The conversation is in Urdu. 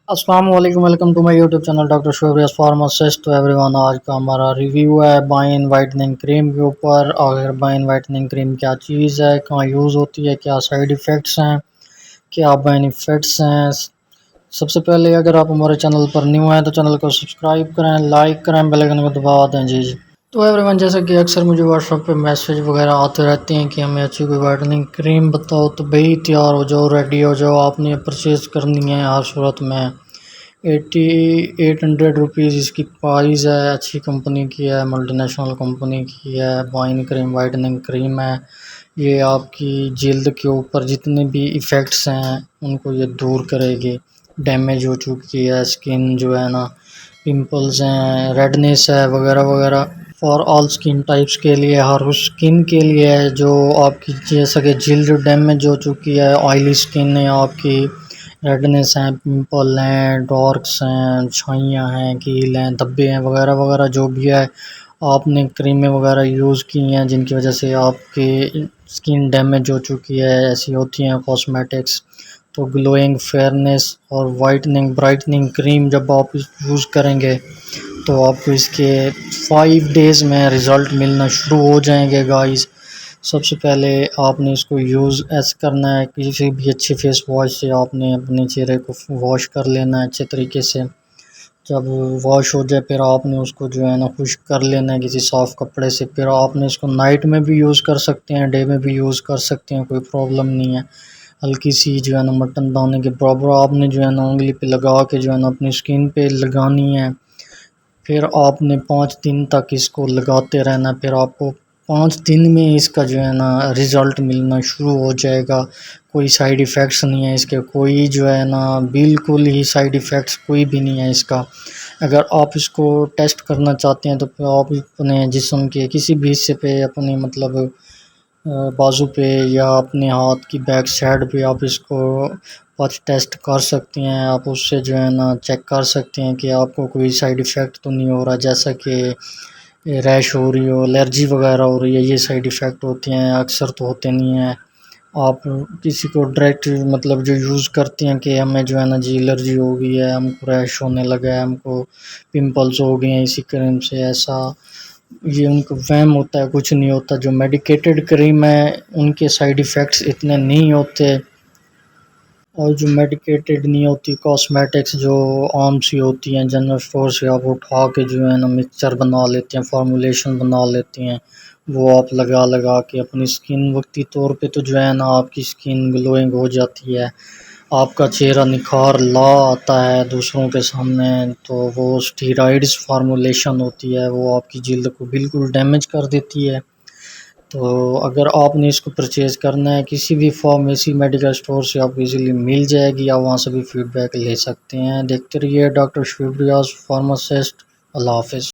السلام علیکم، welcome to my YouTube channel doctor Shoaib pharmacist to everyone. آج کا ہمارا ریویو ہے بائن وائٹننگ کریم کے اوپر۔ اگر بائن وائٹننگ کریم کیا چیز ہے، کہاں یوز ہوتی ہے، کیا سائیڈ ایفیکٹس ہیں، کیا بینیفٹس ہیں۔ سب سے پہلے اگر آپ ہمارے چینل پر نیو ہیں تو چینل کو سبسکرائب کریں، لائک کریں، بیل آئیکن کو دبا دیں جی۔ تو ایوری ون، جیسا کہ اکثر مجھے واٹس ایپ پہ میسیج وغیرہ آتے رہتے ہیں کہ ہمیں اچھی کوئی وائٹننگ کریم بتاؤ، تو بھائی تیار ہو جاؤ، ریڈی ہو جاؤ، آپ نے پرچیز کرنی ہے۔ ہر صورت میں 8800 روپیز اس کی پرائز ہے، اچھی کمپنی کی ہے، ملٹی نیشنل کمپنی کی ہے۔ بائن کریم وائٹننگ کریم ہے، یہ آپ کی جلد کے اوپر جتنے بھی ایفیکٹس ہیں ان کو یہ دور کرے گی۔ ڈیمیج ہو چکی ہے اسکن جو ہے نا، پمپلز ہیں، ریڈنیس ہے وغیرہ وغیرہ، فار آل اسکن ٹائپس کے لیے، ہر اسکن کے لیے ہے جو آپ کی جیسا کہ جلد ڈیمیج ہو چکی ہے، آئلی اسکن ہے آپ کی، ریڈنیس ہیں، پمپل ہیں، ڈارکس ہیں، چھائیاں ہیں، کیل ہیں، دھبے ہیں وغیرہ وغیرہ، جو بھی ہے آپ نے کریمیں وغیرہ یوز کی ہیں جن کی وجہ سے آپ کی اسکن ڈیمیج ہو چکی ہے، ایسی ہوتی ہیں کاسمیٹکس، تو گلوئنگ فیئرنیس اور وائٹننگ برائٹننگ کریم جب آپ یوز کریں گے تو آپ کو اس کے 5 ڈیز میں رزلٹ ملنا شروع ہو جائیں گے گائز۔ سب سے پہلے آپ نے اس کو یوز ایسے کرنا ہے، کسی بھی اچھے فیس واش سے آپ نے اپنے چہرے کو واش کر لینا ہے اچھے طریقے سے۔ جب واش ہو جائے پھر آپ نے اس کو جو ہے نا خشک کر لینا ہے کسی صاف کپڑے سے۔ پھر آپ نے اس کو نائٹ میں بھی یوز کر سکتے ہیں، ڈے میں بھی یوز کر سکتے ہیں، کوئی پرابلم نہیں ہے۔ ہلکی سی جو ہے نا مٹن دانے کے برابر آپ نے جو ہے نا انگلی پہ لگا کے جو ہے نا اپنی اسکن پہ لگانی ہے۔ پھر آپ نے 5 دن تک اس کو لگاتے رہنا، پھر آپ کو 5 دن میں اس کا جو ہے نا رزلٹ ملنا شروع ہو جائے گا۔ کوئی سائیڈ ایفیکٹس نہیں ہے اس کے، کوئی جو ہے نا بالکل ہی سائیڈ ایفیکٹس کوئی بھی نہیں ہے اس کا۔ اگر آپ اس کو ٹیسٹ کرنا چاہتے ہیں تو پھر آپ اپنے جسم کے کسی بھی حصے پہ، اپنے مطلب بازو پہ یا اپنے ہاتھ کی بیک سائڈ پہ آپ اس کو پچ ٹیسٹ کر سکتے ہیں۔ آپ اس سے جو ہے نا چیک کر سکتے ہیں کہ آپ کو کوئی سائیڈ ایفیکٹ تو نہیں ہو رہا، جیسا کہ ریش ہو رہی ہو، الرجی وغیرہ ہو رہی ہے، یہ سائیڈ ایفیکٹ ہوتے ہیں، اکثر تو ہوتے نہیں ہیں۔ آپ کسی کو ڈائریکٹ مطلب جو یوز کرتے ہیں کہ ہمیں جو ہے نا جی الرجی ہو گئی ہے، ہم کو ریش ہونے لگا ہے، ہم کو پمپلز ہو گئے ہیں اسی کریم سے، ایسا یہ ان کو وہم ہوتا ہے، کچھ نہیں ہوتا۔ جو میڈیکیٹڈ کریم ہے ان کے سائیڈ ایفیکٹس اتنے نہیں ہوتے، اور جو میڈیکیٹڈ نہیں ہوتی کاسمیٹکس جو عام سی ہوتی ہیں جنرل اسٹور سے آپ اٹھا کے جو ہے نا مکسچر بنا لیتے ہیں، فارمولیشن بنا لیتے ہیں، وہ آپ لگا لگا کے اپنی اسکن وقتی طور پہ تو جو ہے نا آپ کی اسکن گلوئنگ ہو جاتی ہے، آپ کا چہرہ نکھار لا آتا ہے دوسروں کے سامنے۔ تو وہ اسٹیرائڈز فارمولیشن ہوتی ہے، وہ آپ کی جلد کو بالکل ڈیمیج کر دیتی ہے۔ تو اگر آپ نے اس کو پرچیز کرنا ہے کسی بھی فارمیسی میڈیکل اسٹور سے، آپ کو ایزیلی مل جائے گی، آپ وہاں سے بھی فیڈ بیک لے سکتے ہیں۔ دیکھتے رہیے ڈاکٹر شعیب ریاض فارماسسٹ۔ اللہ حافظ۔